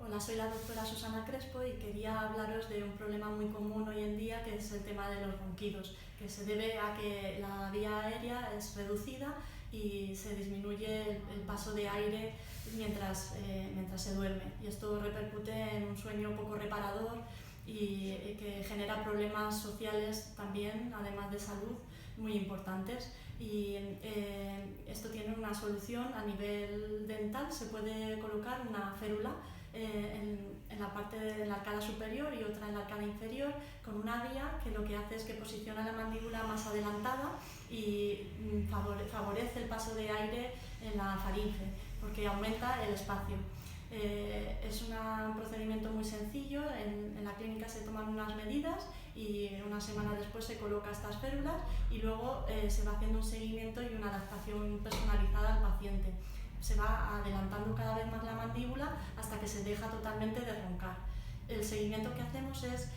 Hola, soy la doctora Susana Crespo y quería hablaros de un problema muy común hoy en día, que es el tema de los ronquidos, que se debe a que la vía aérea es reducida y se disminuye el paso de aire mientras se duerme. Y esto repercute en un sueño poco reparador y que genera problemas sociales también, además de salud, muy importantes. Y esto tiene una solución a nivel dental. Se puede colocar una férula en la parte de la arcada superior y otra en la arcada inferior, con una guía que lo que hace es que posiciona la mandíbula más adelantada y favorece el paso de aire en la faringe, porque aumenta el espacio. Es un procedimiento muy sencillo. En la clínica se toman unas medidas y una semana después se coloca estas férulas y luego se va haciendo un seguimiento y una adaptación personalizada al paciente. Se va adelantando cada vez más la mandíbula hasta que se deja totalmente de roncar. El seguimiento que hacemos es,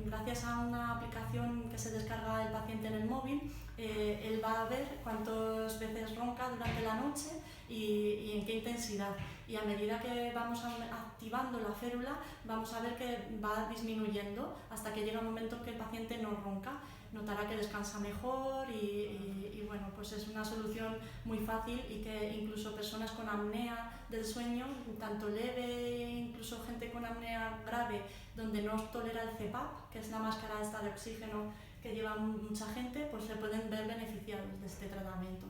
gracias a una aplicación que se descarga el paciente en el móvil, él va a ver cuántas veces ronca durante la noche y en qué intensidad. Y a medida que vamos activando la férula, vamos a ver que va disminuyendo hasta que llega un momento en que el paciente no ronca. Notará que descansa mejor y bueno, pues es una solución muy fácil y que incluso personas con apnea del sueño, tanto leve, incluso gente con apnea grave, donde no tolera el CPAP, que es la máscara esta de oxígeno que lleva mucha gente, pues se pueden ver beneficiados de este tratamiento.